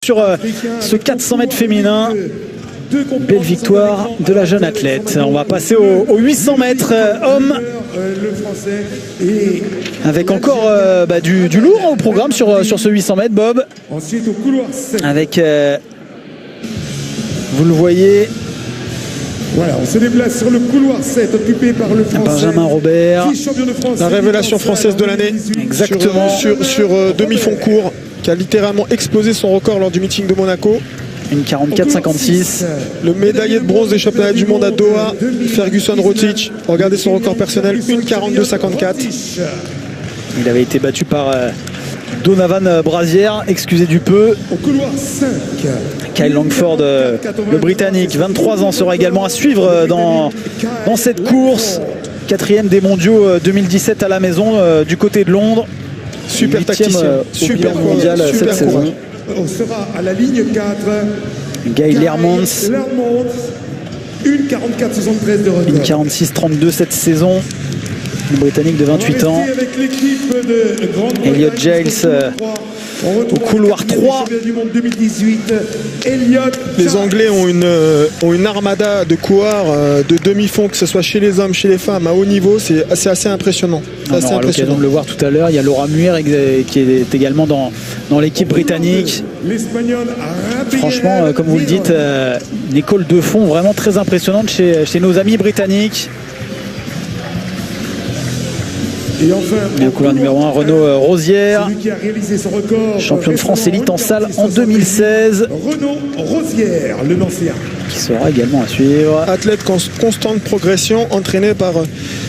sur ce 400 mètres féminin. Belle victoire de la jeune athlète. On va passer au 800 mètres hommes. Avec encore du lourd au programme sur ce 800 mètres, Bob. Ensuite au couloir 7. Avec, vous le voyez, voilà, on se déplace sur le couloir 7 occupé par le Français Benjamin Robert, la révélation française de l'année. Exactement. Sur demi-fond court, qui a littéralement explosé son record lors du meeting de Monaco. Une 44-56. Le médaillé de bronze des championnats du monde à Doha, Ferguson Rotich. Regardez son record personnel, une 42-54. Il avait été battu par Donovan Brazier, excusez du peu. Au couloir 5. Kyle Langford, le Britannique, 23 ans, sera également à suivre dans cette course. 4e des mondiaux 2017 à la maison du côté de Londres. Super tacticien, super mondial cette saison. On sera à la ligne 4. Guy Lermans. Une 44-73 de record. Une 46-32 cette saison. Le Britannique de 28 ans. Elliot Giles au couloir 3. Les Anglais ont une armada de coureurs de demi-fond, que ce soit chez les hommes, chez les femmes, à haut niveau. C'est assez impressionnant. On aura l'occasion de le voir tout à l'heure. Il y a Laura Muir qui est également dans l'équipe britannique. Franchement, comme vous le dites, une école de fond vraiment très impressionnante chez nos amis britanniques. Et enfin, au couloir numéro 1, Renaud Rosière, champion de France élite en salle en 2016. Renaud Rosière, le Nancéen, qui sera également à suivre. Athlète constante progression, entraîné par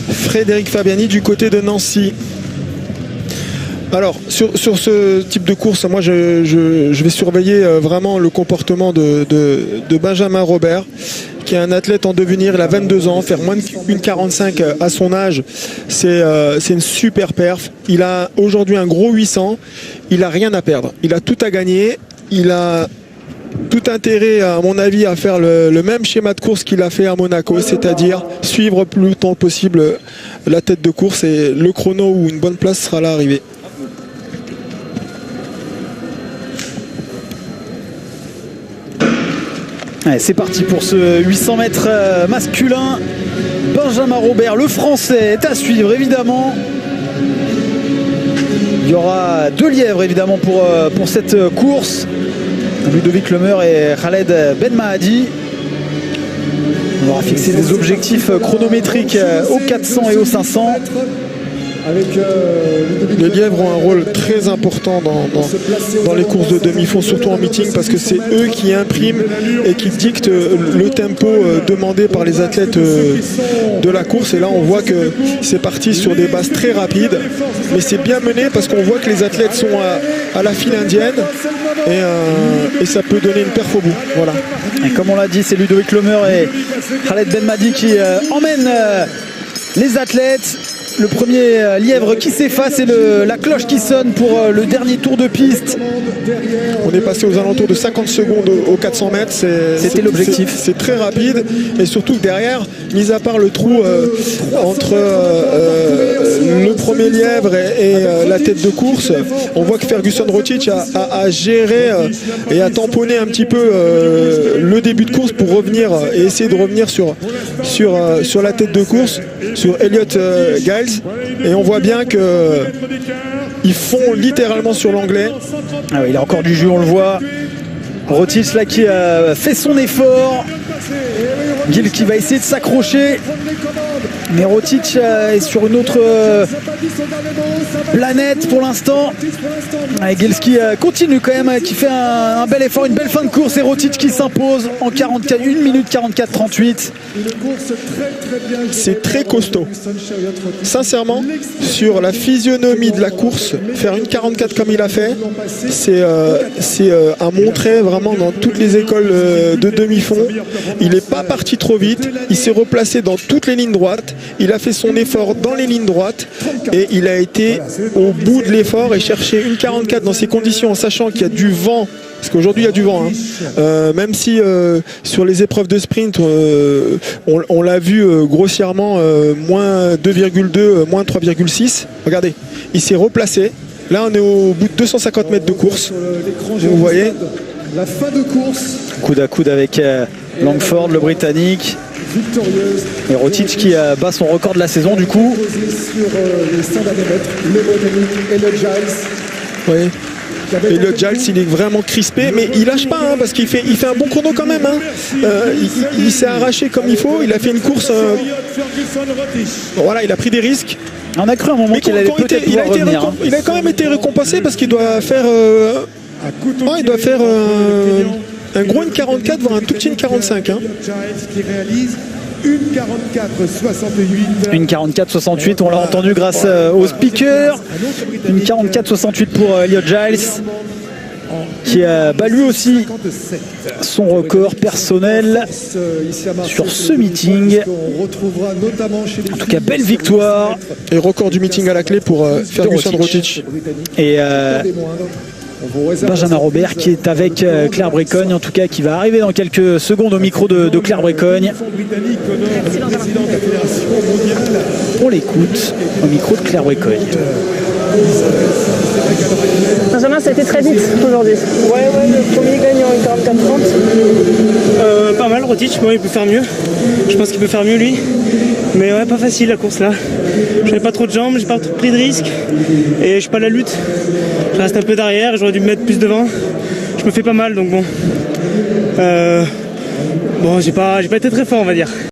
Frédéric Fabiani du côté de Nancy. Alors, sur ce type de course, moi je vais surveiller vraiment le comportement de Benjamin Robert, qui est un athlète en devenir. Il a 22 ans, faire moins d'une 45 à son âge, c'est une super perf. Il a aujourd'hui un gros 800, il a rien à perdre, il a tout à gagner, il a tout intérêt, à mon avis, à faire le même schéma de course qu'il a fait à Monaco, c'est-à-dire suivre plus longtemps possible la tête de course, et le chrono ou une bonne place sera là arrivé. Allez, c'est parti pour ce 800 mètres masculin. Benjamin Robert, le français, est à suivre évidemment. Il y aura 2 lièvres évidemment pour cette course. Ludovic Lemeur et Khaled Ben Mahadi. On aura fixé des objectifs chronométriques aux 400 et aux 500. Les lièvres ont un rôle très important dans les courses de demi-fond, surtout en meeting, parce que c'est eux qui impriment et qui dictent le tempo demandé par les athlètes de la course. Et là on voit que c'est parti sur des bases très rapides, mais c'est bien mené parce qu'on voit que les athlètes sont à la file indienne, et ça peut donner une perf au bout. Voilà. Et comme on l'a dit, c'est Ludovic Lemeur et Khaled Ben Mahadi qui emmènent les athlètes. Le premier lièvre qui s'efface et la cloche qui sonne pour le dernier tour de piste. On est passé aux alentours de 50 secondes aux 400 mètres. C'était l'objectif. C'est très rapide, et surtout que derrière, mis à part le trou entre le premier lièvre et la tête de course, on voit que Ferguson Rotich a géré et a tamponné un petit peu le début de course pour revenir et essayer de revenir sur la tête de course, sur Elliot Giles. Et on voit bien que ils font littéralement sur l'anglais. Ah oui, il a encore du jus, on le voit. Rotich là qui fait son effort. Gill qui va essayer de s'accrocher. Mais Rotich est sur une autre planète pour l'instant. Gill qui continue quand même, qui fait un bel effort, une belle fin de course. Et Rotich qui s'impose en 1 minute 44-38. C'est très costaud. Sincèrement, sur la physionomie de la course, faire une 44 comme il a fait, c'est à montrer vraiment dans toutes les écoles de demi-fond. Il n'est pas parti trop vite, il s'est replacé dans toutes les lignes droites, il a fait son effort dans les lignes droites, et il a été au bout de l'effort et cherché une 44 dans ces conditions, en sachant qu'il y a du vent. Parce qu'aujourd'hui il y a du vent, hein. Même si sur les épreuves de sprint on l'a vu grossièrement, moins 2,2, moins 3,6. Regardez, il s'est replacé. Là on est au bout de 250 mètres de course. Vous voyez, La fin de course Coude à coude avec Langford, le Britannique. victorieuse. Et Rotic qui bat son record de la saison du coup. Posé sur les 100 mètres, le Britannique et le Giles. Oui. qui avait Et le tenté Giles, il est vraiment crispé, mais il lâche pas hein, parce qu'il fait un bon chrono quand même. Hein. Il s'est arraché comme il faut. Il a fait une course. Bon, voilà, il a pris des risques. On a cru à un moment Mais qu'il allait peut-être pouvoir revenir. Hein. il a quand même été récompensé parce qu'il doit faire. Il doit faire un gros 1,44 voire un tout petit 1,45. Hein. Giles qui réalise une 44,68. Une 44-68, on l'a entendu grâce au speaker. Une 44-68 pour Elliot Giles, qui bat lui aussi son record personnel sur ce meeting. En tout cas, belle victoire. Et record du meeting à la clé pour Ferguson Rotic. Et Benjamin Robert qui est avec Claire Brécogne, en tout cas qui va arriver dans quelques secondes au micro de Claire Brécogne. On l'écoute au micro de Claire Brécogne. Benjamin, ça a été très vite aujourd'hui. Ouais, le premier gagne en 44-30. Pas mal, Rotic, bon, il peut faire mieux. Je pense qu'il peut faire mieux lui. Mais ouais, pas facile la course là. J'avais pas trop de jambes, j'ai pas trop pris de risques. Et je suis pas à la lutte. Je reste un peu derrière, j'aurais dû me mettre plus devant. Je me fais pas mal donc bon. Bon, j'ai pas été très fort on va dire.